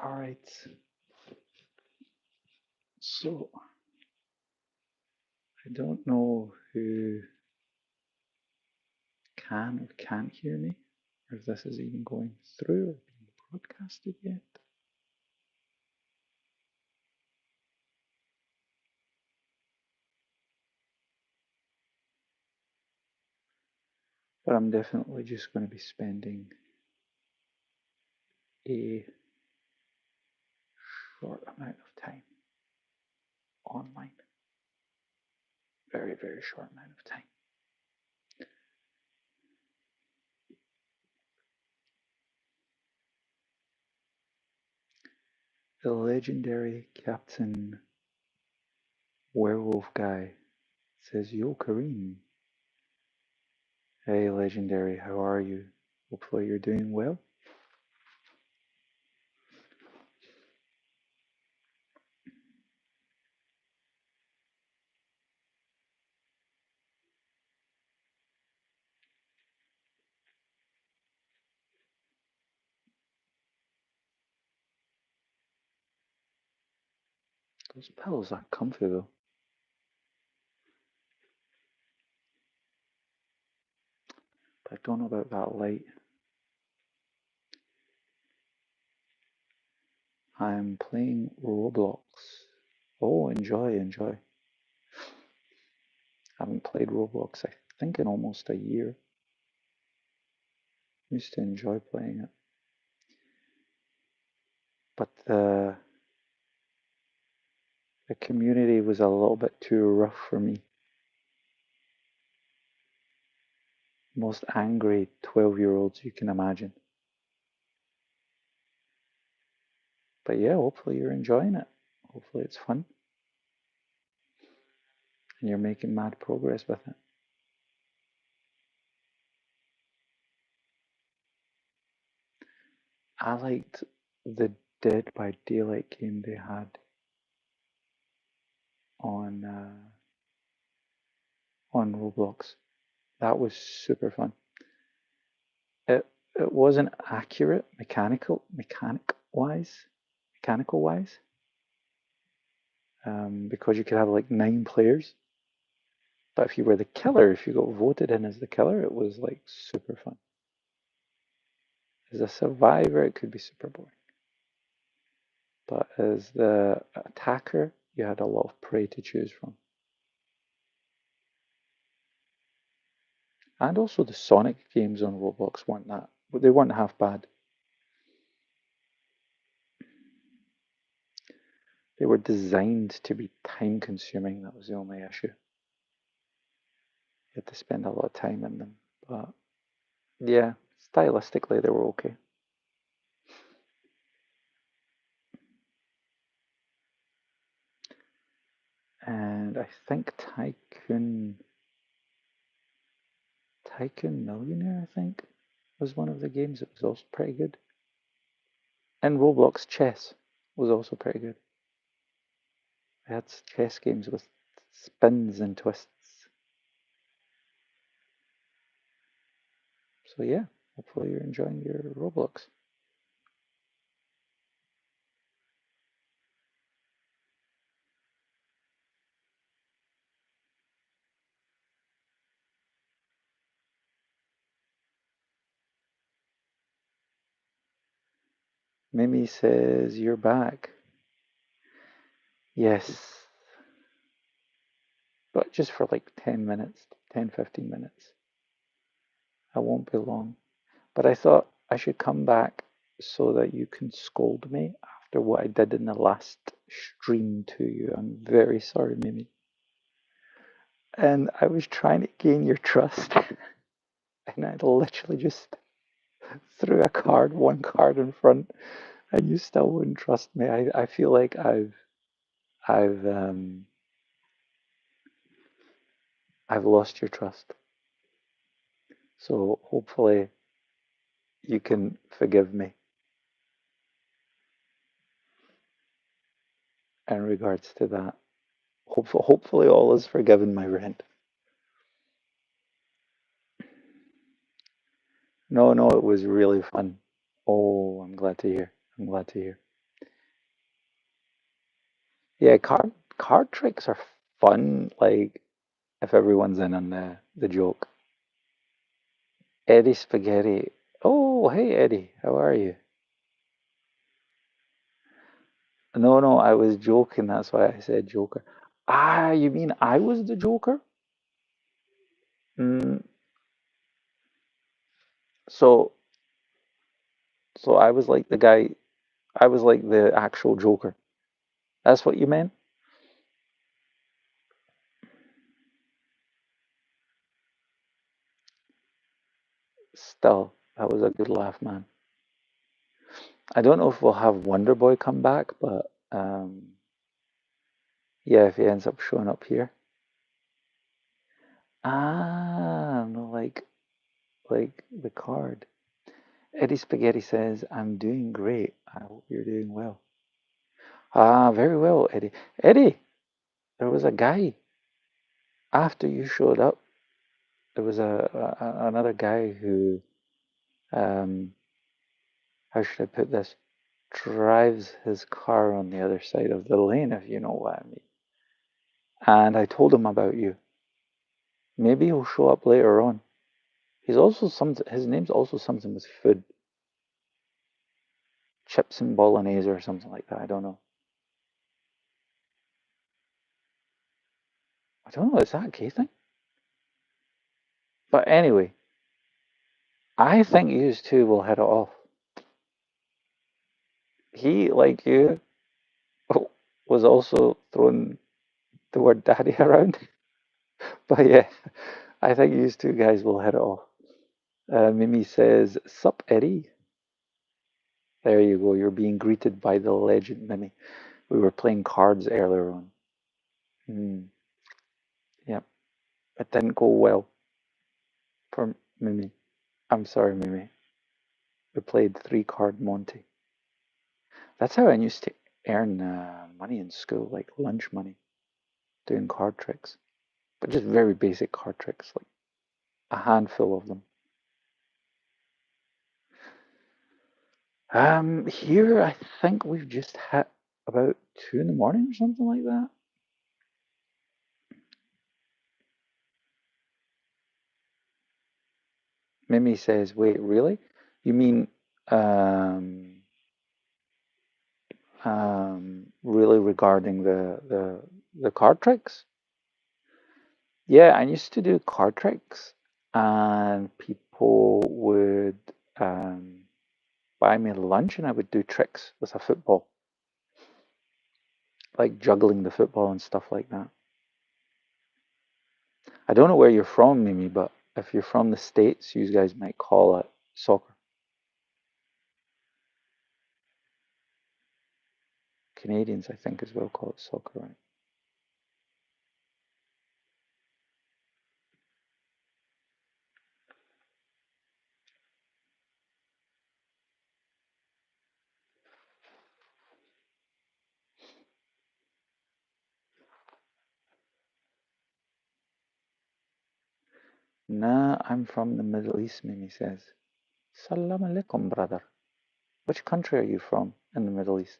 All right. So I don't know who can or can't hear me, or if this is even going through or being broadcasted yet. But I'm definitely just going to be spending a short amount of time online. Very, very short amount of time. The legendary Captain Werewolf Guy says, Yo, Kareem. Hey, legendary, how are you? Hopefully you're doing well. Those pillows aren't comfy though. But I don't know about that light. I'm playing Roblox. Oh, enjoy, enjoy. I haven't played Roblox, I think, in almost a year. Used to enjoy playing it. But the community was a little bit too rough for me. Most angry 12-year-olds you can imagine. But yeah, hopefully you're enjoying it. Hopefully it's fun. And you're making mad progress with it. I liked the Dead by Daylight game they had on on Roblox. That was super fun. It it wasn't accurate mechanical wise, because you could have like 9 players. But if you were the killer, if you got voted in as the killer, it was like super fun. As a survivor, it could be super boring. But as the attacker, you had a lot of prey to choose from. And also the Sonic games on Roblox weren't that, they weren't half bad. They were designed to be time consuming, that was the only issue. You had to spend a lot of time in them. But yeah, stylistically they were okay. And I think Tycoon Millionaire, I think, was one of the games that was also pretty good. And Roblox Chess was also pretty good. I had chess games with spins and twists. So yeah, hopefully you're enjoying your Roblox. Mimi says you're back. Yes, but just for like 10 minutes, 10, 15 minutes. I won't be long. But I thought I should come back so that you can scold me after what I did in the last stream to you. I'm very sorry, Mimi. And I was trying to gain your trust, and I literally just threw one card in front, and you still wouldn't trust me. I feel like I've um I've lost your trust. So hopefully you can forgive me in regards to that. Hopefully all is forgiven, my friend. No, no, it was really fun. Oh, I'm glad to hear. I'm glad to hear. Yeah, card tricks are fun, like if everyone's in on the joke. Eddie Spaghetti. Oh, hey Eddie, how are you? No, no, I was joking. That's why I said Joker. Ah, you mean I was the Joker? Mm, so, so I was like the guy. I was like the actual Joker. That's what you meant? Still, that was a good laugh, man. I don't know if we'll have Wonder Boy come back, but yeah, if he ends up showing up here. Ah, no, like the card. Eddie Spaghetti says, "I'm doing great. I hope you're doing well." Ah, very well, Eddie. Eddie, there was a guy after you showed up. There was another guy who, um, how should I put this? Drives his car on the other side of the lane, if you know what I mean. And I told him about you. Maybe he'll show up later on. He's also something. His name's also something with food, chips and bolognese or something like that. I don't know. I don't know. Is that a gay thing? But anyway, I think you two will hit it off. He, like you, was also throwing the word daddy around. But yeah, I think you two guys will hit it off. Mimi says, Sup, Eddie? There you go. You're being greeted by the legend, Mimi. We were playing cards earlier on. Mm, yep. It didn't go well for Mimi. I'm sorry, Mimi. We played three card Monty. That's how I used to earn money in school, like lunch money, doing card tricks. But just very basic card tricks, like a handful of them. Here I think we've just hit about 2 in the morning or something like that. Mimi says, "Wait, really? You mean um, really regarding the card tricks?" Yeah, I used to do card tricks, and people would um, buy me lunch, and I would do tricks with a football, like juggling the football and stuff like that. I don't know where you're from, Mimi, but if you're from the States, you guys might call it soccer. Canadians, I think, as well call it soccer, right? Nah, I'm from the Middle East, Mimi says. Salam alaikum, brother. Which country are you from in the Middle East?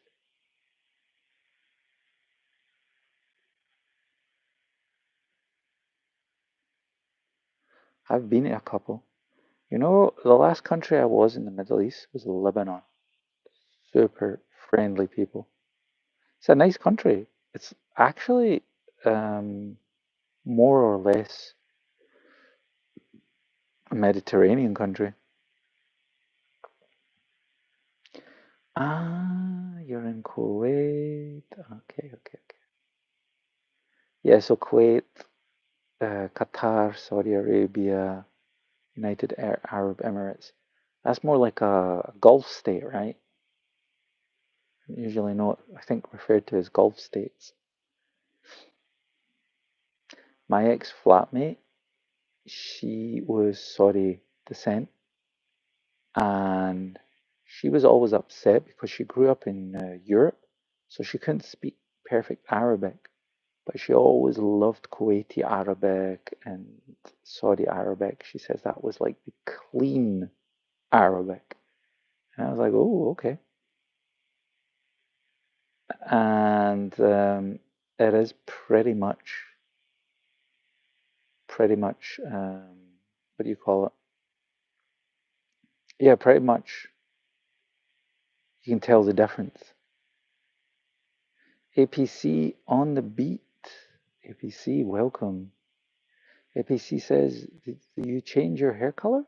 I've been to a couple. You know, the last country I was in the Middle East was Lebanon. Super friendly people. It's a nice country. It's actually um, more or less a Mediterranean country. Ah, you're in Kuwait. Okay, okay, okay. Yeah, so Kuwait, Qatar, Saudi Arabia, United Arab Emirates. That's more like a Gulf state, right? Usually not, I think, referred to as Gulf states. My ex-flatmate, she was Saudi descent, and she was always upset because she grew up in Europe, so she couldn't speak perfect Arabic, but she always loved Kuwaiti Arabic and Saudi Arabic. She says that was like the clean Arabic. And I was like, oh, okay. and it is pretty much, what do you call it? Yeah, pretty much. You can tell the difference. APC on the beat. APC, welcome. APC says, did you change your hair color?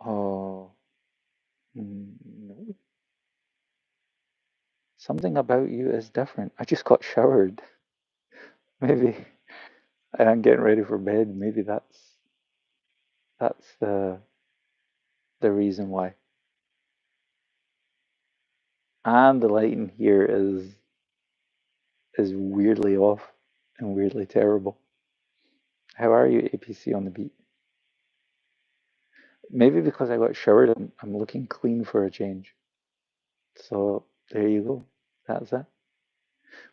Oh, no. Something about you is different. I just got showered. Maybe, and I'm getting ready for bed. Maybe that's the reason why. And the lighting here is weirdly off and weirdly terrible. How are you, APC on the beat? Maybe because I got showered, I'm looking clean for a change. So there you go. That's it.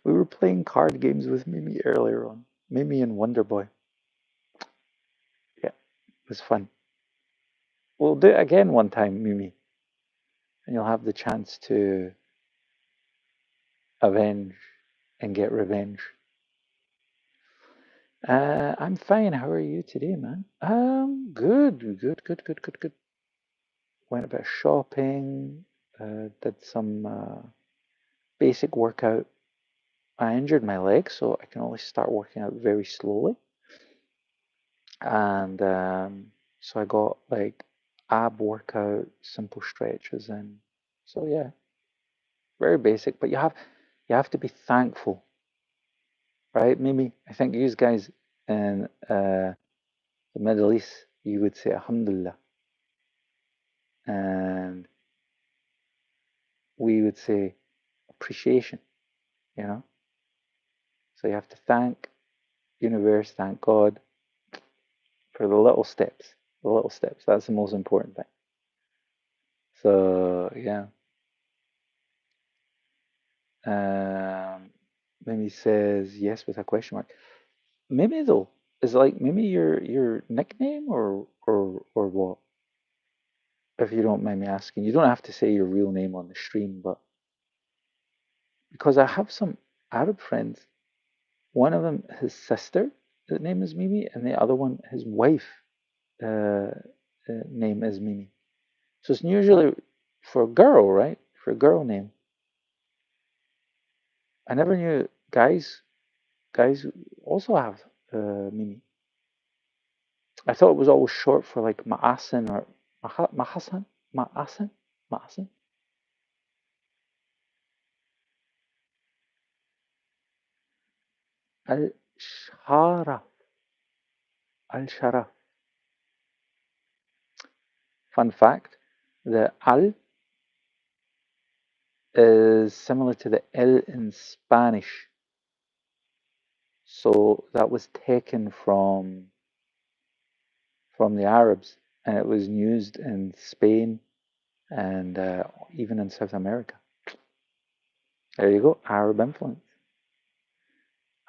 We were playing card games with Mimi earlier on. Mimi and Wonder Boy. Yeah, it was fun. We'll do it again one time, Mimi, and you'll have the chance to avenge and get revenge. I'm fine. How are you today, man? Good. Went a bit shopping. Did some basic workout. I injured my leg, so I can only start working out very slowly. And so I got like ab workout, simple stretches, and so yeah, very basic. But you have to be thankful, right, Mimi? I think you guys in the Middle East, you would say Alhamdulillah, and we would say appreciation. You know, so you have to thank universe, thank God for the little steps. The little steps. That's the most important thing. So yeah. Um, Mimi says yes with a question mark. Mimi though is like Mimi your nickname or what? If you don't mind me asking, you don't have to say your real name on the stream, but because I have some Arab friends, one of them his sister, his name is Mimi, and the other one his wife name is Mimi. So it's usually for a girl, right? For a girl name. I never knew guys also have Mimi. I thought it was always short for like Ma'asin or Mahasan, Ma'asin, Ma'asin. Al Sharaf, Al Sharaf. Fun fact: the Al is similar to the El in Spanish, so that was taken from the Arabs, and it was used in Spain and even in South America. There you go, Arab influence.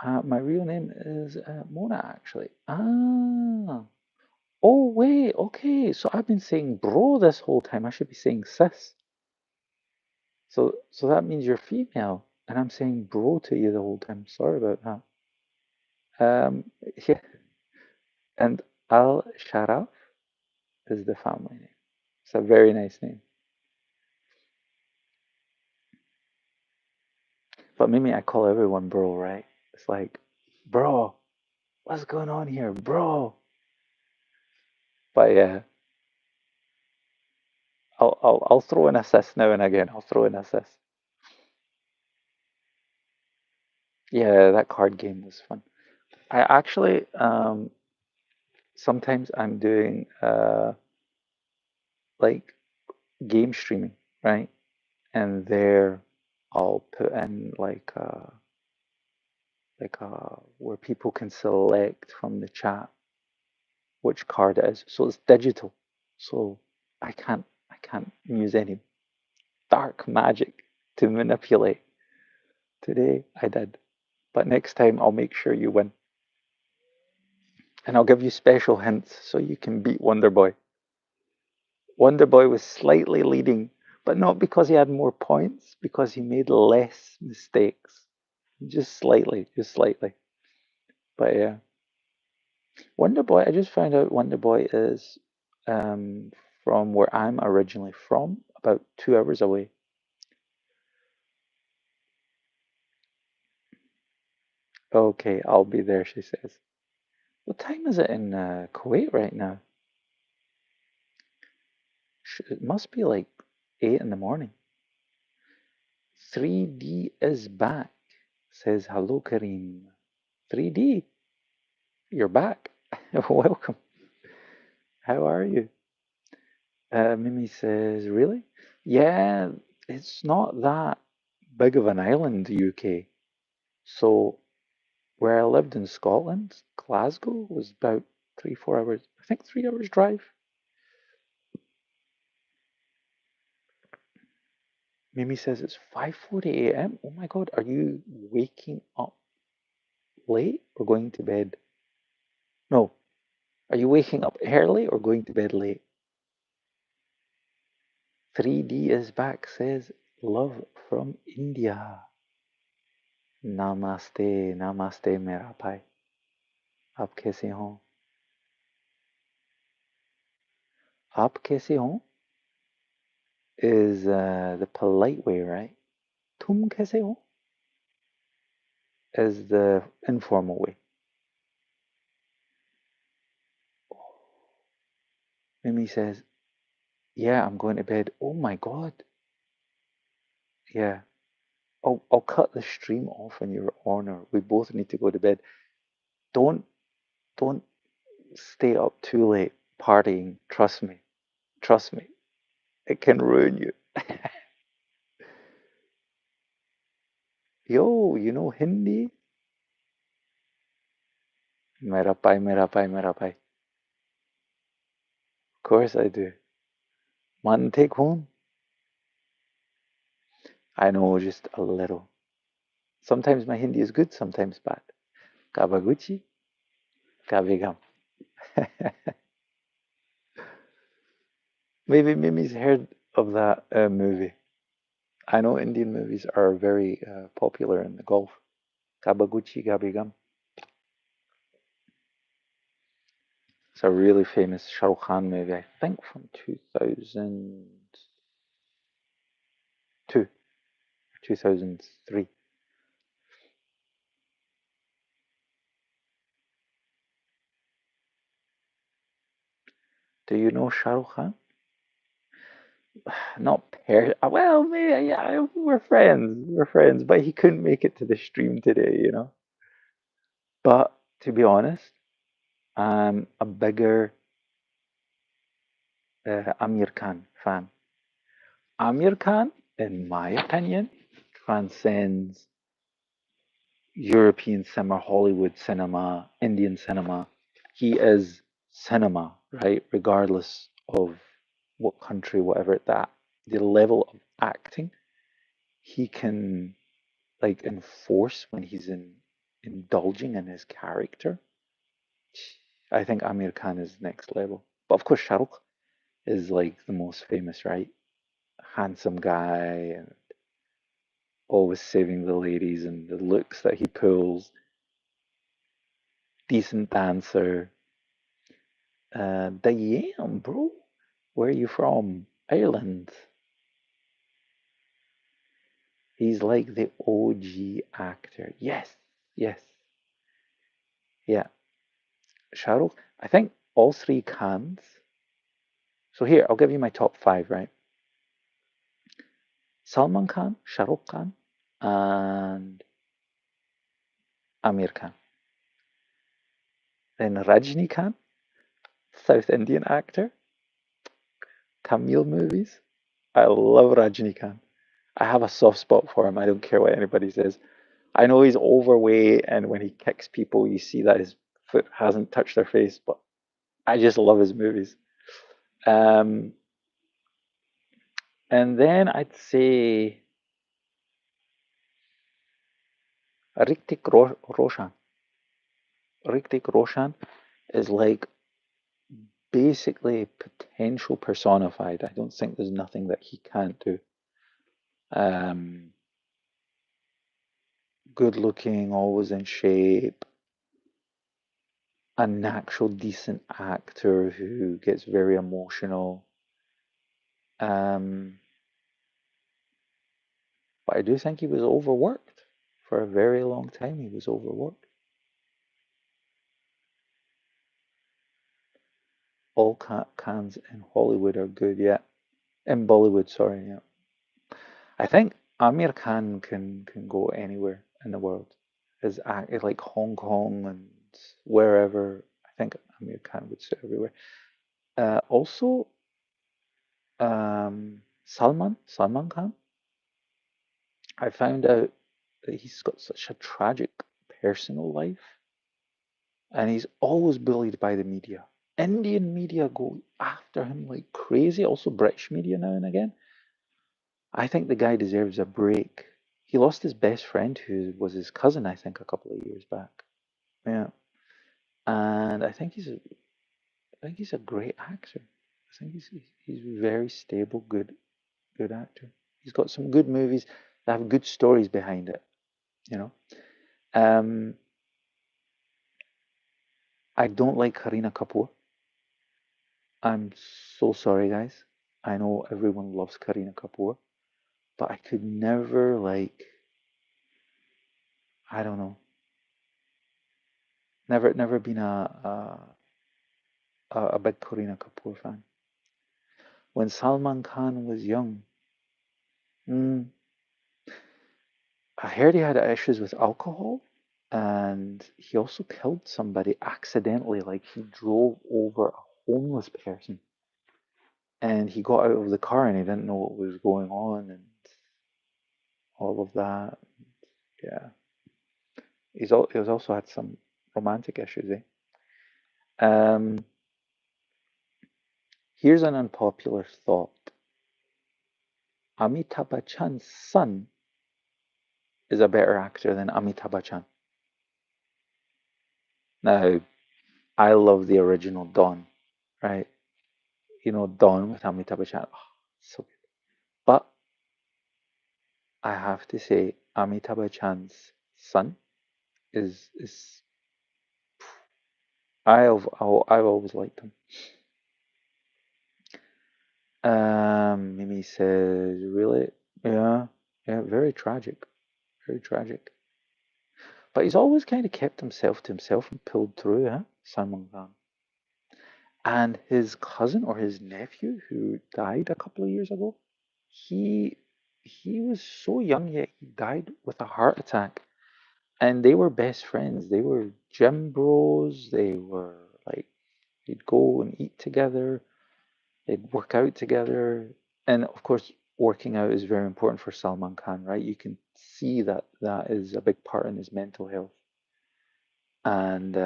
My real name is Mona, actually. Ah, oh wait, okay. So I've been saying bro this whole time. I should be saying sis. So that means you're female, and I'm saying bro to you the whole time. Sorry about that. Um, yeah, and Al Sharaf is the family name. It's a very nice name. But maybe I call everyone bro, right? It's like, bro, what's going on here, bro? But yeah, I'll throw in a sis now and again. I'll throw in a sis. Yeah, that card game was fun. I actually sometimes I'm doing like game streaming, right? And there I'll put in where people can select from the chat which card it is. So it's digital. So I can't use any dark magic to manipulate. Today I did. But next time I'll make sure you win. And I'll give you special hints so you can beat Wonder Boy. Wonder Boy was slightly leading, but not because he had more points, because he made less mistakes. Just slightly, just slightly. But yeah. Wonder Boy, I just found out Wonder Boy is from where I'm originally from, about 2 hours away. Okay, I'll be there, she says. What time is it in Kuwait right now? It must be like 8 in the morning. 3D is back, says hello, Kareem. 3D, you're back. Welcome. How are you? Mimi says, really? Yeah, it's not that big of an island, the UK. So where I lived in Scotland, Glasgow was about 3, 4 hours, I think 3 hours drive. Mimi says it's 5:40 a.m. Oh my God, are you waking up late or going to bed? No, are you waking up early or going to bed late? 3D is back, says love from India. Namaste, namaste मेरा भाई. आप कैसे हो? आप कैसे हो is the polite way, right? तुम कैसे हो is the informal way. Mimi says, yeah, I'm going to bed. Oh my God. Yeah. I'll cut the stream off in your honor. We both need to go to bed. Don't don't stay up too late partying. Trust me. Trust me. It can ruin you. Yo, you know Hindi? Mera pai, mera pai, mera pai. Of course I do. Man take home. I know just a little. Sometimes my Hindi is good, sometimes bad. Kabaguchi, kabigam. Maybe Mimi's heard of that movie. I know Indian movies are very popular in the Gulf. Kabaguchi Gabigam. It's a really famous Shah Rukh Khan movie, I think from 2002, 2003. Do you know Shah Rukh Khan? Not well, maybe, yeah, we're friends. We're friends, but he couldn't make it to the stream today, you know. But to be honest, I'm a bigger Amir Khan fan. Amir Khan, in my opinion, transcends European cinema, Hollywood cinema, Indian cinema. He is cinema, right? Regardless of what country, whatever that the level of acting he can like enforce when he's indulging in his character. I think Amir Khan is next level. But of course, Shahrukh is like the most famous, right? Handsome guy and always saving the ladies and the looks that he pulls. Decent dancer. Damn, bro. Where are you from? Ireland. He's like the OG actor. Yes, yes, yeah. Shahrukh, I think all three Khans. So here, I'll give you my top five, right? Salman Khan, Shahrukh Khan, and Amir Khan. Then Rajni Khan, South Indian actor, Tamil movies. I love Rajni Khan. I have a soft spot for him. I don't care what anybody says. I know he's overweight, and when he kicks people, you see that his foot hasn't touched their face, but I just love his movies. Um, and then I'd say Roshan. Ritik Roshan is like basically potential personified. I don't think there's nothing that he can't do. Um, Good looking, always in shape, an actual decent actor who gets very emotional. Um, but I do think he was overworked. For a very long time, he was overworked. All cans in Hollywood are good, yeah. In Bollywood, sorry, yeah. I think Amir Khan can go anywhere in the world. His act like Hong Kong and wherever. I think Amir Khan would sit everywhere. Also, Salman Khan. I found out that he's got such a tragic personal life, and he's always bullied by the media. Indian media go after him like crazy. Also, British media now and again. I think the guy deserves a break. He lost his best friend, who was his cousin, I think, a couple of years back. Yeah, and I think he's a great actor. I think he's very stable, good actor. He's got some good movies that have good stories behind it. You know, um, I don't like Kareena Kapoor. I'm so sorry, guys. I know everyone loves Kareena Kapoor, but I could never like. I don't know. Never been a big Kareena Kapoor fan. When Salman Khan was young, mm, I heard he had issues with alcohol, and he also killed somebody accidentally. Like he drove over a homeless person, and he got out of the car and he didn't know what was going on, and all of that. Yeah, he's also had some romantic issues. Um, Here's an unpopular thought: Amitabh Bachchan's son is a better actor than Amitabh Bachchan. Now, I love the original Don, right? You know, Don with Amitabh Bachchan. Oh, so good. But I have to say, Amitabh Bachchan's son is I've always liked him. Mimi says, really? Yeah, yeah, very tragic, very tragic. But he's always kind of kept himself to himself and pulled through, huh? Salman Khan. And his cousin or his nephew, who died a couple of years ago, he he was so young yet he died with a heart attack. And they were best friends. They were gym bros. They were like they'd go and eat together. They'd work out together. And of course, working out is very important for Salman Khan, right? You can see that that is a big part in his mental health. And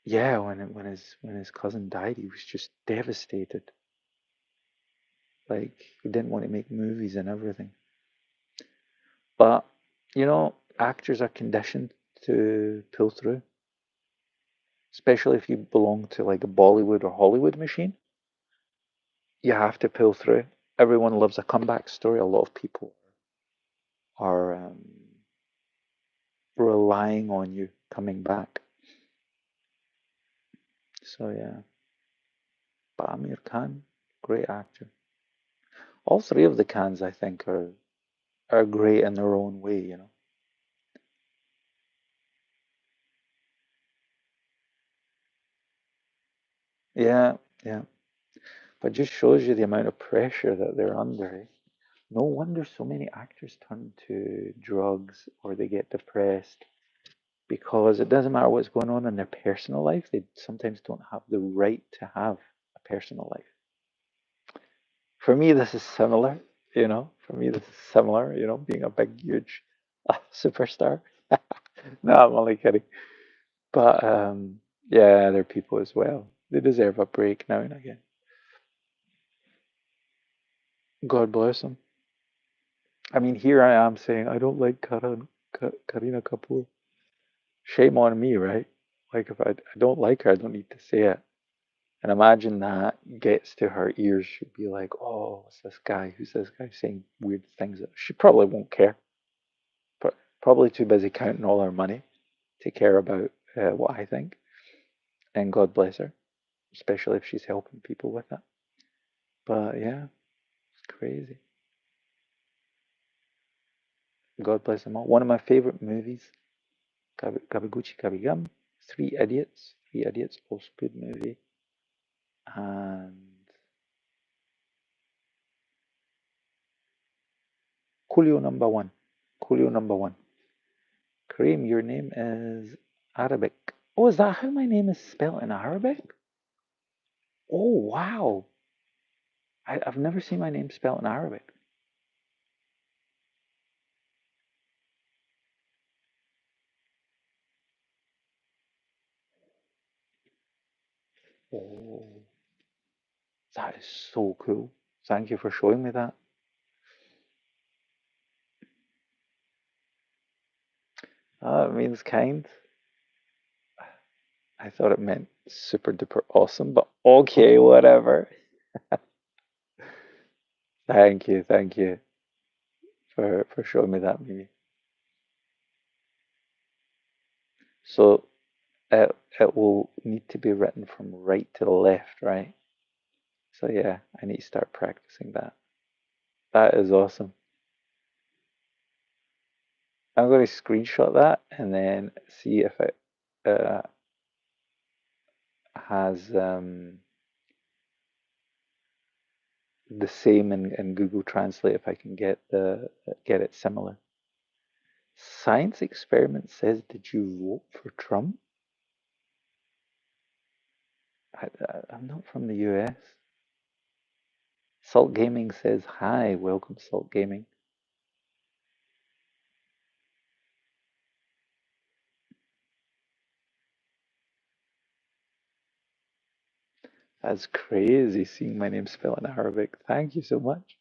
yeah, when his cousin died, he was just devastated. Like he didn't want to make movies and everything. But actors are conditioned to pull through, especially if you belong to like a Bollywood or Hollywood machine. You have to pull through. Everyone loves a comeback story. A lot of people are relying on you coming back. So yeah, but Amir Khan, great actor. All three of the Khans, I think, are great in their own way. Yeah, yeah. But just shows you the amount of pressure that they're under. Eh? No wonder so many actors turn to drugs or they get depressed because it doesn't matter what's going on in their personal life, they sometimes don't have the right to have a personal life. For me, this is similar, For me, this is similar, being a big, huge superstar. No, I'm only kidding. But yeah, there are people as well. They deserve a break now and again. God bless them. I mean, here I am saying I don't like Kareena Kapoor. Shame on me, right? Like if I don't like her, I don't need to say it. And imagine that gets to her ears. She'd be like, "Oh, what's this guy? Who's this guy saying weird things?" She probably won't care. But probably too busy counting all her money to care about what I think. And God bless her, especially if she's helping people with it. But yeah, it's crazy. God bless them all. One of my favorite movies, Kabaguchi Kabigam, Three Idiots. Three Idiots, also good movie. And Coolio number one. Coolio number one. Kareem, your name is Arabic. Oh, is that how my name is spelled in Arabic? Oh, wow. I've never seen my name spelled in Arabic. Oh, that is so cool. Thank you for showing me that. It means kind. I thought it meant super duper awesome, but okay, whatever. Thank you for showing me that, Mimi. So it will need to be written from right to left, right? So yeah, I need to start practicing that. That is awesome. I'm going to screenshot that and then see if it uh, has the same in Google Translate if I can get it similar. Science experiment says, "Did you vote for Trump?" I'm not from the US. Salt Gaming says, "Hi, welcome, Salt Gaming." That's crazy seeing my name spelled in Arabic. Thank you so much.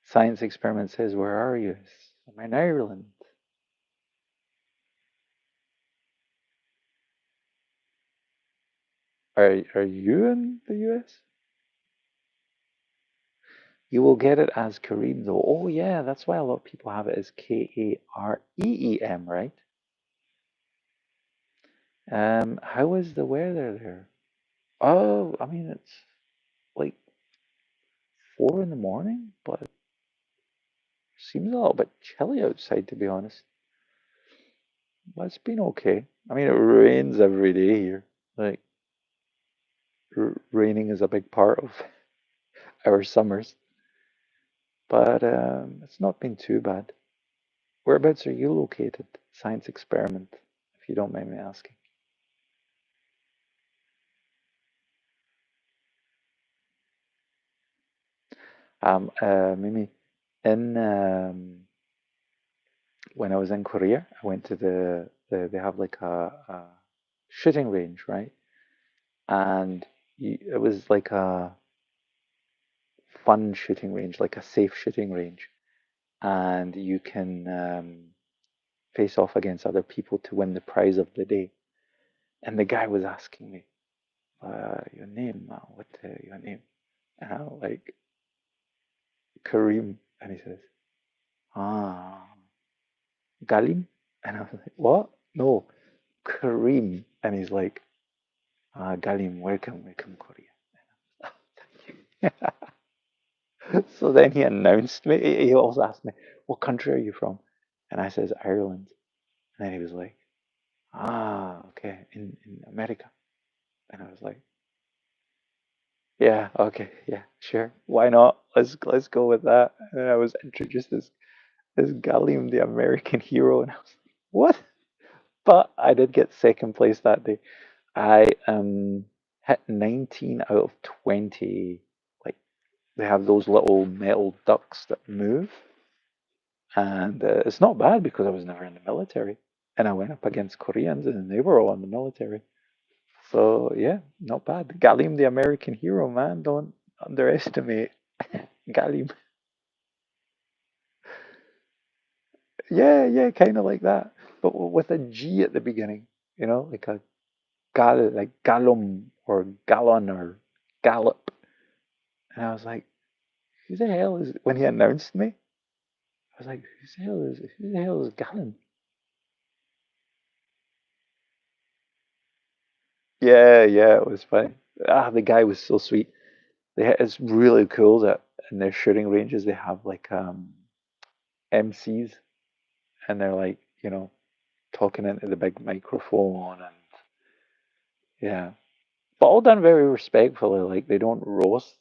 Science experiment says, "Where are you?" I'm in Ireland. Are you in the US? You will get it as Kareem though. Oh yeah, that's why a lot of people have it as Kareem, right? How is the weather there? Oh, I mean it's like 4 in the morning, but seems a little bit chilly outside to be honest. But it's been okay. I mean it rains every day here. Like raining is a big part of our summers, but it's not been too bad. Whereabouts are you located? Science experiment, if you don't mind me asking. Mimi, in when I was in Korea, I went to they have like a shooting range, right? And it was like a fun shooting range, like a safe shooting range, and you can face off against other people to win the prize of the day. And the guy was asking me, "Your name? What your name?" And I'm like, "Kareem," and he says, "Ah, Galim," and I was like, "What? No, Kareem," and he's like, Galim, welcome, Korea. So then he announced me. He also asked me, "What country are you from?" And I says, "Ireland." And then he was like, okay, in America. And I was like, "Yeah, okay, yeah, sure, why not? Let's go with that." And then I was introduced as Galim, the American hero, and I was like, "What?" But I did get second place that day. I hit 19 out of 20. Like they have those little metal ducks that move, and it's not bad because I was never in the military, and I went up against Koreans, and they were all in the military. So yeah, not bad. Galim, the American hero, man, don't underestimate Galim. Yeah, yeah, kind of like that. but with a G at the beginning, like a like gallum or gallon or gallop. And I was like, who the hell is, when he announced me, I was like, who the hell is Gallon? Yeah, yeah, it was funny. The guy was so sweet. It's really cool that in their shooting ranges they have like MCs, and they're like, talking into the big microphone, and yeah, but all done very respectfully. Like they don't roast,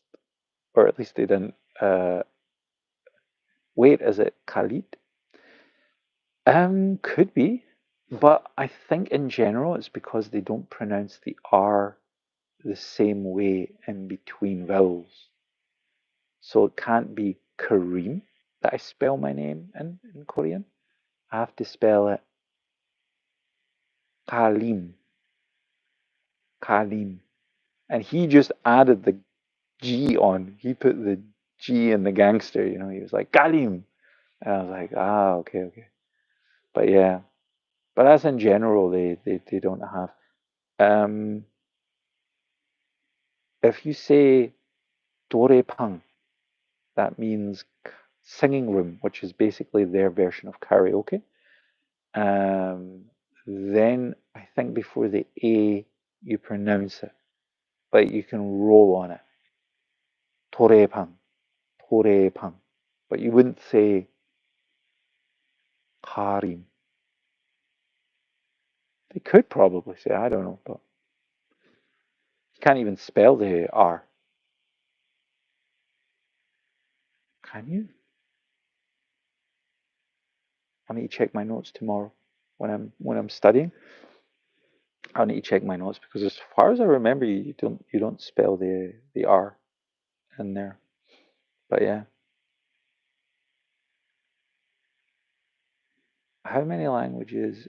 or at least they didn't. Wait, is it Khalid? Could be, but I think in general it's because they don't pronounce the R the same way in between vowels. So it can't be Kareem that I spell my name in Korean. I have to spell it Kalim, Kalim. And he just added the G on. He put the G in the gangster, he was like, Kalim. And I was like, okay, okay. But yeah, but that's in general, they don't have. Um, if you say Dorepang, that means singing room, which is basically their version of karaoke. Um, then I think before the A, you pronounce it, like you can roll on it. Torepang, Torepang. But you wouldn't say Karim. They could probably say, I don't know, but you can't even spell the R. Can you? I need to check my notes tomorrow when I'm studying. I need to check my notes because as far as I remember, you don't spell the R in there. But yeah, how many languages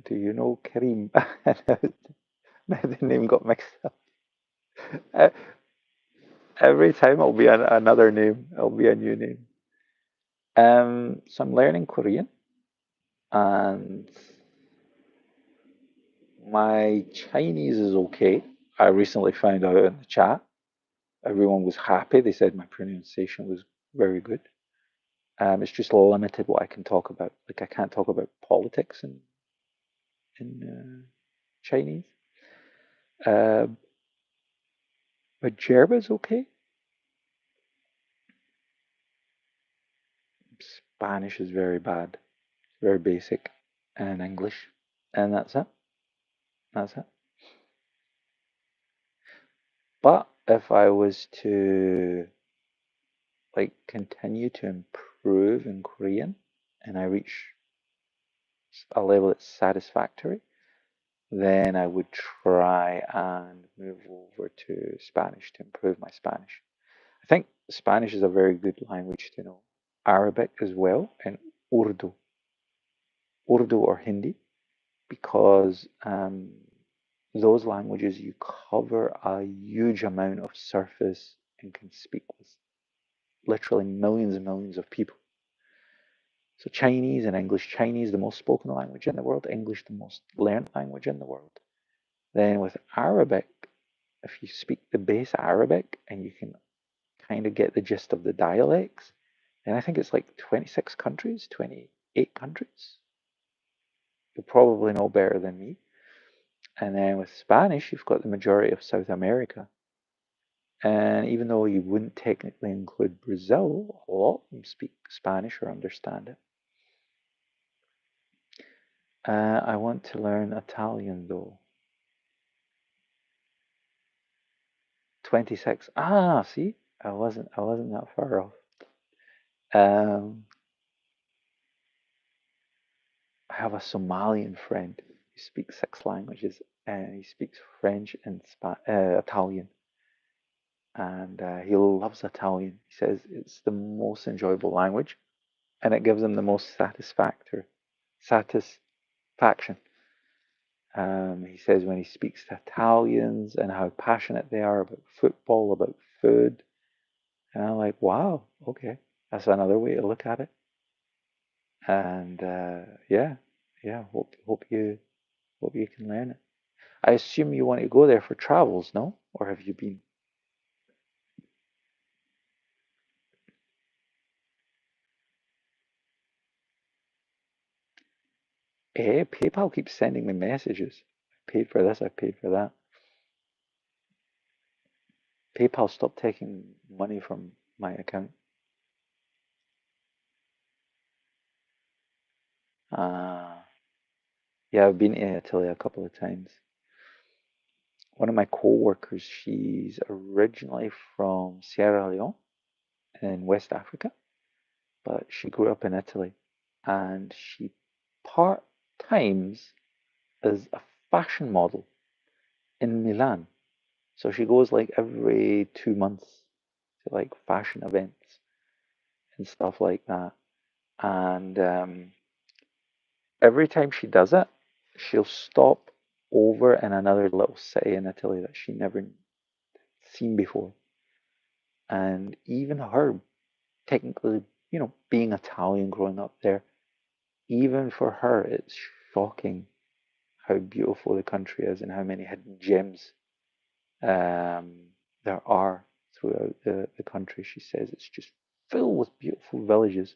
do you know, Kareem? The name got mixed up. Uh, Every time it'll be another name. It'll be a new name. So I'm learning Korean, and my Chinese is okay. I recently found out in the chat. Everyone was happy. They said my pronunciation was very good. It's just limited what I can talk about. Like I can't talk about politics in Chinese. Uh, but German is okay. Spanish is very bad, very basic, and English, and that's it. That's it. But if I was to like continue to improve in Korean and I reach a level that's satisfactory, then I would try and move over to Spanish to improve my Spanish. I think Spanish is a very good language to know. Arabic as well, and Urdu, Urdu or Hindi, because those languages you cover a huge amount of surface and can speak with literally millions and millions of people. So Chinese and English, Chinese the most spoken language in the world, English the most learned language in the world. Then with Arabic, if you speak the base Arabic and you can kind of get the gist of the dialects, then I think it's like 26 countries, 28 countries. You'll probably know better than me. And then with Spanish, you've got the majority of South America. And even though you wouldn't technically include Brazil, a lot of them speak Spanish or understand it. I want to learn Italian though. 26. See, I wasn't that far off. Um, I have a Somalian friend who speaks 6 languages, and he speaks French and Italian, and he loves Italian. He says it's the most enjoyable language, and it gives him the most satisfaction. He says when he speaks to Italians and how passionate they are about football, about food, and I'm like, wow, okay, that's another way to look at it. And yeah, yeah, hope you can learn it. I assume you want to go there for travels, no? Or have you been? PayPal keeps sending me messages. I paid for this, I paid for that. PayPal stopped taking money from my account. Uh, yeah, I've been to Italy a couple of times. One of my co-workers, she's originally from Sierra Leone in West Africa, but she grew up in Italy, and she part times as a fashion model in Milan. So she goes like every 2 months to like fashion events and stuff like that. And every time she does it, she'll stop over in another little city in Italy that she never seen before. And even her, technically, being Italian growing up there, even for her, it's shocking how beautiful the country is and how many hidden gems there are throughout the country. She says it's just filled with beautiful villages,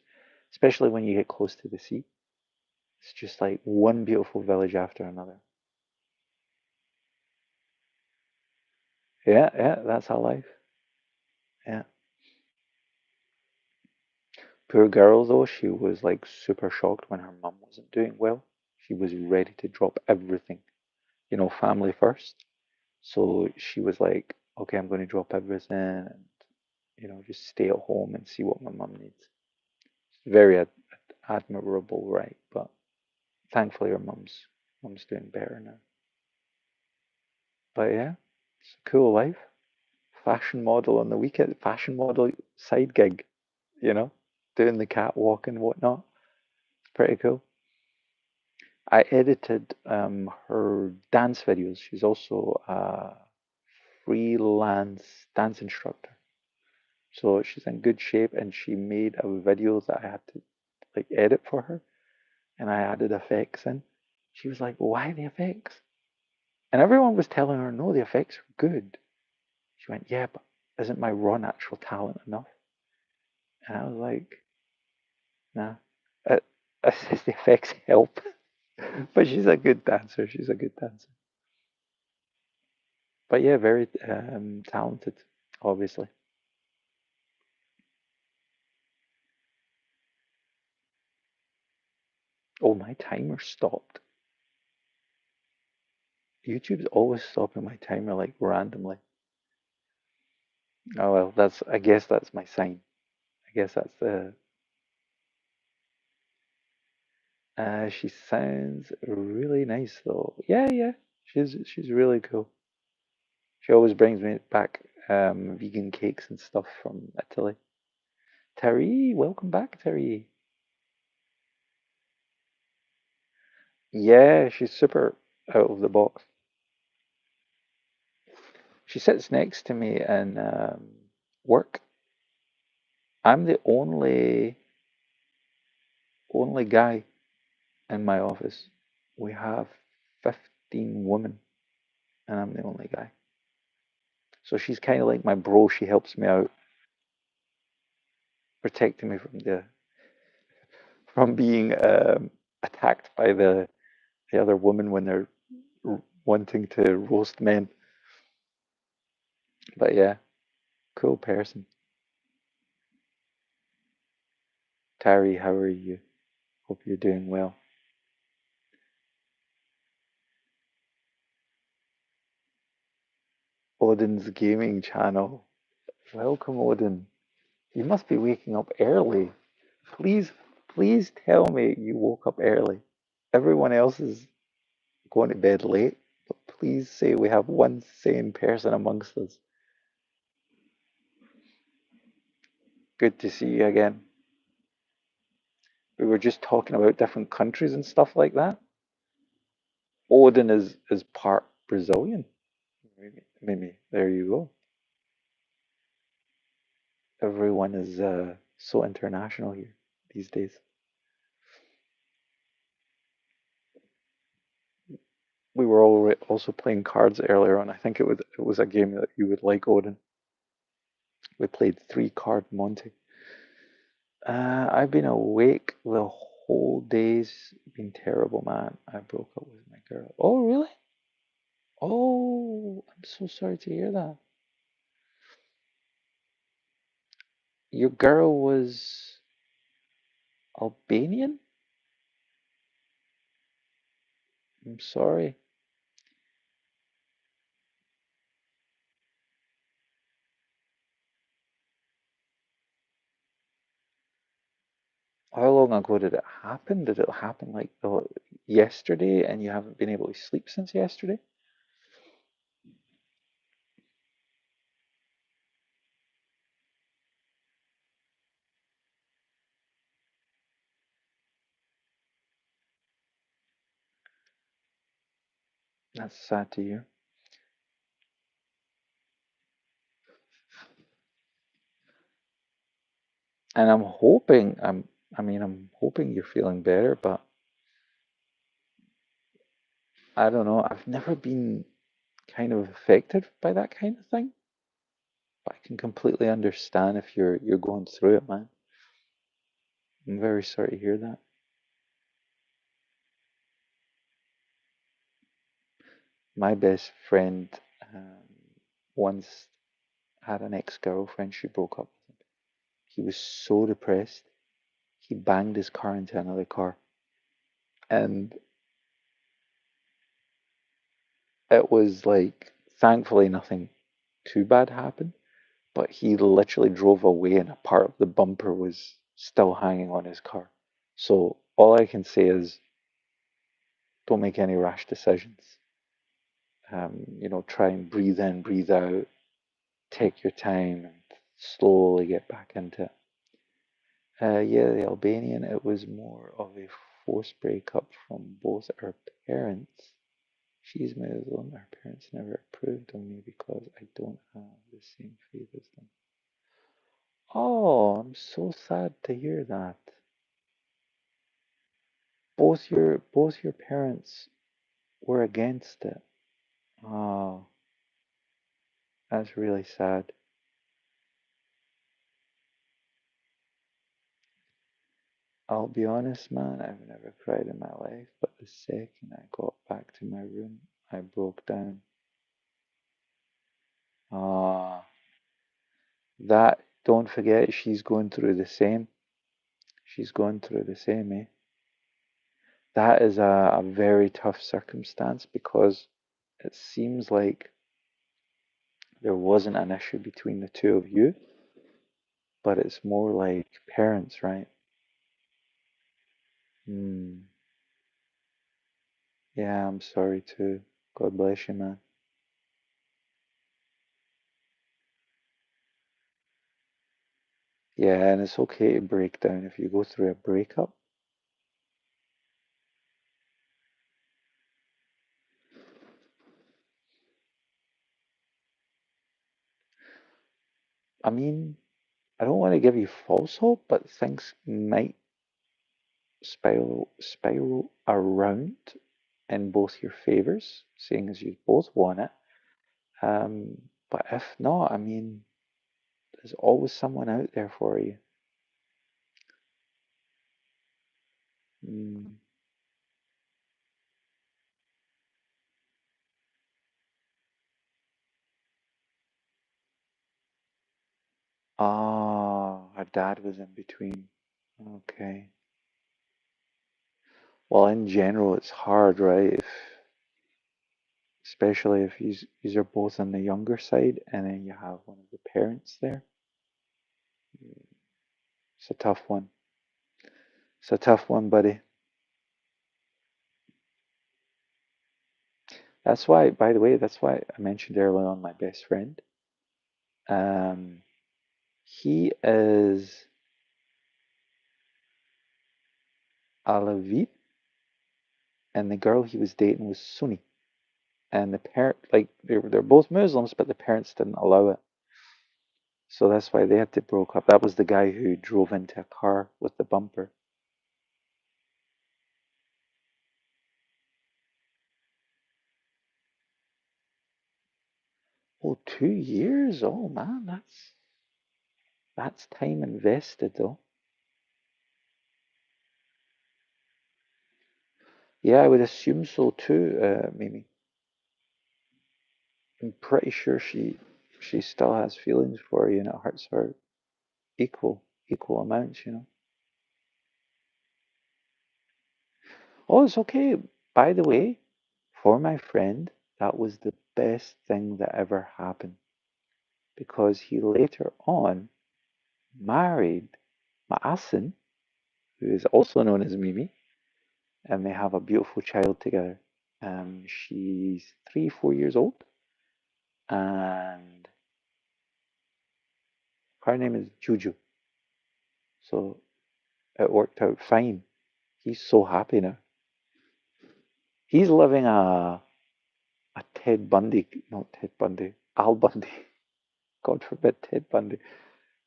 especially when you get close to the sea. It's just like one beautiful village after another. Yeah, yeah, that's her life. Yeah. Poor girl, though, she was like super shocked when her mum wasn't doing well. She was ready to drop everything, family first. So she was like, okay, I'm going to drop everything and, just stay at home and see what my mum needs. It's very admirable, right? But thankfully, her mum's doing better now. But yeah, it's a cool life. Fashion model on the weekend, fashion model side gig, you know, doing the catwalk and whatnot. It's pretty cool. I edited her dance videos. She's also a freelance dance instructor. So she's in good shape and she made a video that I had to like edit for her and I added effects in. She was like, why the effects? And everyone was telling her, no, the effects are good. She went, yeah, but isn't my raw natural talent enough? And I was like, nah, it, the effects help. But she's a good dancer. She's a good dancer. But yeah, very talented, obviously. Oh, my timer stopped. YouTube's always stopping my timer like randomly. Oh well, I guess that's my sign. I guess that's the. She sounds really nice though. Yeah, yeah. She's really cool. She always brings me back vegan cakes and stuff from Italy. Terry, welcome back, Terry. Yeah, she's super out of the box. She sits next to me in work. I'm the only guy in my office. We have 15 women, and I'm the only guy. So she's kind of like my bro. She helps me out, protecting me from being attacked by the other woman when they're wanting to roast men. But yeah, cool person. Tari, how are you? Hope you're doing well. Odin's gaming channel. Welcome, Odin. You must be waking up early. Please, please tell me you woke up early. Everyone else is going to bed late, but please say we have one sane person amongst us. Good to see you again. We were just talking about different countries and stuff like that. Odin is part Brazilian. Maybe there you go. Everyone is so international here these days. we were all also playing cards earlier on. I think it was a game that you would like, Odin. We played three card Monte. I've been awake the whole day's been terrible, man. I broke up with my girl. Oh, really? Oh, I'm so sorry to hear that. Your girl was Albanian? I'm sorry. How long ago did it happen? Did it happen like yesterday and you haven't been able to sleep since yesterday? That's sad to hear. And I'm hoping you're feeling better, but I don't know. I've never been kind of affected by that kind of thing, but I can completely understand if you're going through it, man. I'm very sorry to hear that. My best friend um, once had an ex-girlfriend. She broke up with him. He was so depressed. He banged his car into another car, and it was like, thankfully, nothing too bad happened. But he literally drove away, and a part of the bumper was still hanging on his car. So all I can say is, don't make any rash decisions. Try and breathe in, breathe out, take your time, and slowly get back into it. Yeah, the Albanian, it was more of a forced breakup from both our parents. She's Muslim, our parents never approved of me because I don't have the same faith as them. Oh, I'm so sad to hear that. Both your parents were against it. Oh, that's really sad. I'll be honest, man, I've never cried in my life, but the second I got back to my room, I broke down. Ah, that, don't forget, she's going through the same. She's going through the same, eh? That is a very tough circumstance because it seems like there wasn't an issue between the two of you, but it's more like parents, right? Hmm. Yeah, I'm sorry too. God bless you, man. Yeah, and it's okay to break down if you go through a breakup. I mean, I don't want to give you false hope, but things might spiral around in both your favors, seeing as you both want it. But if not, I mean, there's always someone out there for you. Mm. Ah, her dad was in between. Okay. Well, in general, it's hard, right? Especially if you are both on the younger side and then you have one of the parents there. It's a tough one. It's a tough one, buddy. That's why, by the way, that's why I mentioned earlier on my best friend. Um, he is Alawite, and the girl he was dating was Sunni. And the parent, like, they're both Muslims, but the parents didn't allow it. So that's why they had to broke up. That was the guy who drove into a car with the bumper. Oh, 2 years? Oh man, that's time invested though. Yeah, I would assume so too, Mimi. I'm pretty sure she still has feelings for you and it hurts her equal amounts, you know. Oh, it's okay. By the way, for my friend, that was the best thing that ever happened because he later on married Maasin, who is also known as Mimi, and they have a beautiful child together. She's 3, 4 years old, and her name is Juju. So it worked out fine. He's so happy now. He's living a Ted Bundy, not Ted Bundy, Al Bundy. God forbid Ted Bundy.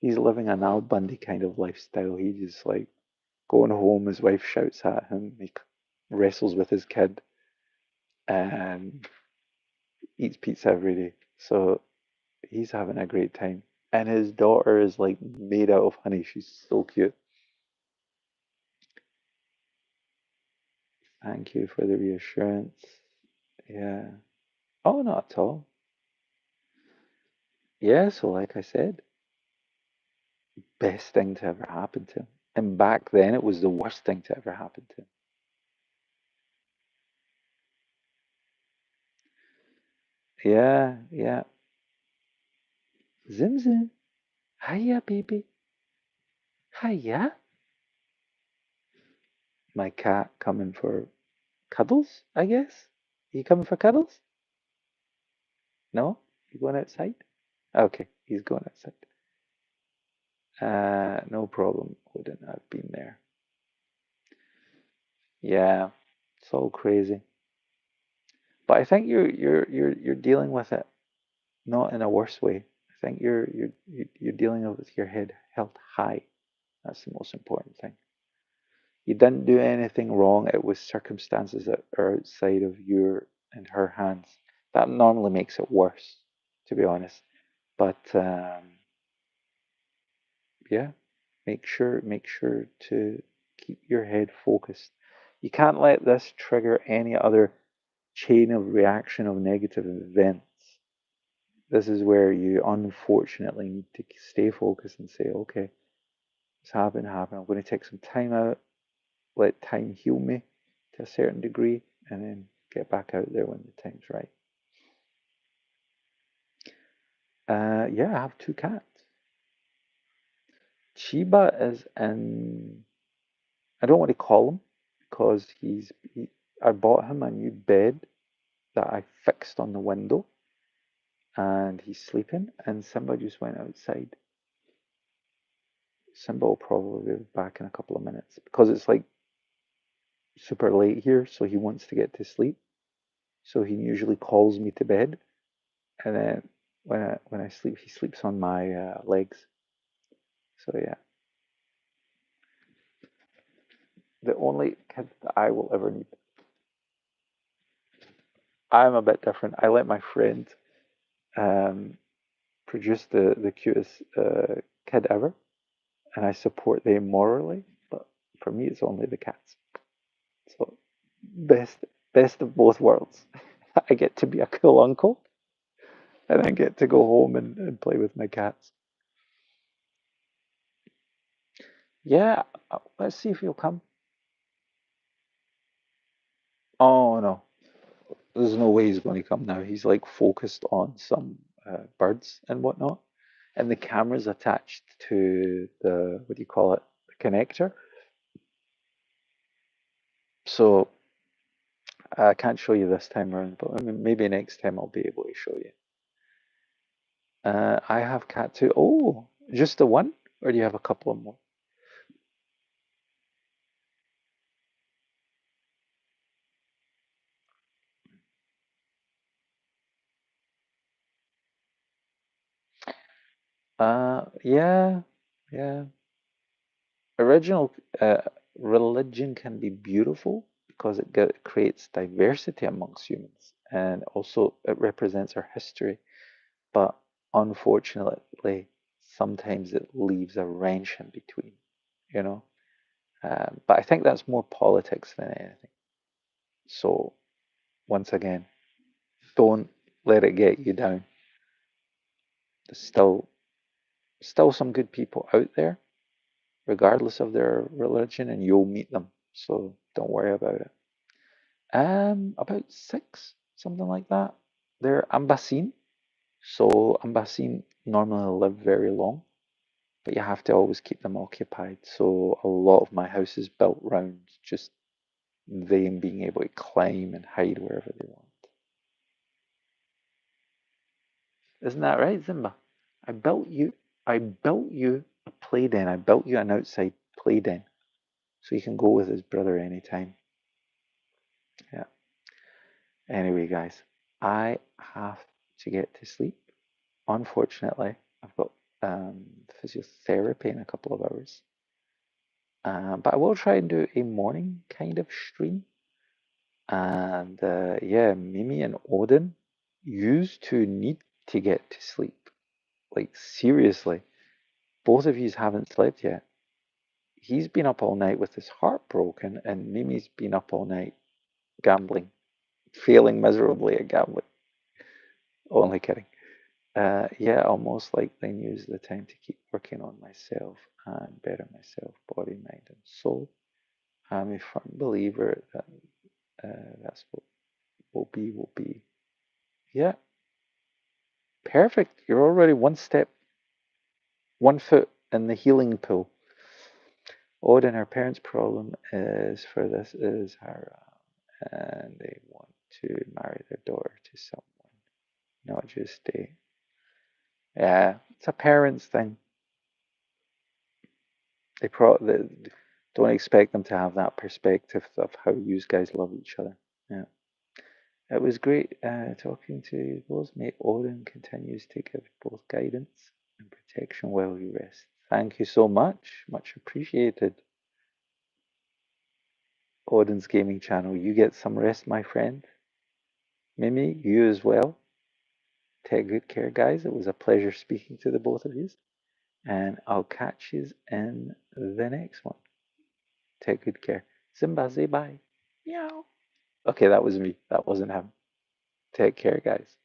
He's living an Al Bundy kind of lifestyle. He just like going home, his wife shouts at him, he wrestles with his kid, and eats pizza every day. So he's having a great time. And his daughter is like made out of honey. She's so cute. Thank you for the reassurance. Yeah. Oh, not at all. Yeah, so like I said, best thing to ever happen to him. And back then it was the worst thing to ever happen to him. Yeah, yeah. Zim zim. Hiya, baby. Hiya. My cat coming for cuddles, I guess. You coming for cuddles? No? You going outside? Okay, he's going outside. No problem, Odin. I've been there. Yeah, it's all crazy. But I think you're dealing with it not in a worse way. I think you're dealing with your head held high. That's the most important thing. You didn't do anything wrong. It was circumstances that are outside of your and her hands. That normally makes it worse, to be honest. But yeah, make sure to keep your head focused. You can't let this trigger any other chain of reaction of negative events. This is where you unfortunately need to stay focused and say, okay, it's happened. I'm going to take some time out, let time heal me to a certain degree, and then get back out there when the time's right. Yeah, I have two cats. Chiba is in, I don't want to call him because I bought him a new bed that I fixed on the window and he's sleeping and Simba just went outside. Simba will probably be back in a couple of minutes because it's like super late here, so he wants to get to sleep. So he usually calls me to bed, and then when I sleep, he sleeps on my legs. So yeah, the only kid that I will ever need. I'm a bit different. I let my friend um, produce the cutest kid ever, and I support them morally. But for me, it's only the cats. So best best of both worlds. I get to be a cool uncle, and I get to go home and play with my cats. Yeah, let's see if he'll come. Oh no, there's no way he's going to come now. He's like focused on some birds and whatnot, and the camera's attached to the what do you call it, the connector. So I can't show you this time around, but I mean, maybe next time I'll be able to show you. I have cat too. Oh, just the one, or do you have a couple of more? Yeah, yeah. Original religion can be beautiful because it creates diversity amongst humans, and also it represents our history. but unfortunately, sometimes it leaves a wrench in between, you know. But I think that's more politics than anything. So once again, don't let it get you down. There's still some good people out there, regardless of their religion, and you'll meet them. So don't worry about it. About six, something like that. They're Ambasine. So Ambasine normally live very long, but you have to always keep them occupied. So a lot of my house is built around just them being able to climb and hide wherever they want. Isn't that right, Zimba? I built you I built you a play den. I built you an outside play den so you can go with his brother anytime. Yeah. Anyway, guys, I have to get to sleep. Unfortunately, I've got physiotherapy in a couple of hours. But I will try and do a morning kind of stream. And yeah, Mimi and Odin used to need to get to sleep. Like, seriously, both of you haven't slept yet. He's been up all night with his heart broken, and Mimi's been up all night gambling, failing miserably at gambling. Only kidding. Yeah, I'll most likely use the time to keep working on myself and better myself, body, mind, and soul. I'm a firm believer that that's what will be. Yeah, perfect. You're already one step, one foot in the healing pool. Odin, her parents' problem is for this is Haram, and they want to marry their daughter to someone, not just a. Yeah, it's a parents thing. They don't expect them to have that perspective of how you guys love each other. Yeah. It was great talking to you both. May Odin continues to give both guidance and protection while you rest. Thank you so much. Much appreciated. Odin's Gaming Channel. You get some rest, my friend. Mimi, you as well. Take good care, guys. It was a pleasure speaking to the both of you. And I'll catch you in the next one. Take good care. Simba, say bye. Meow. Okay, that was me. That wasn't him. Take care, guys.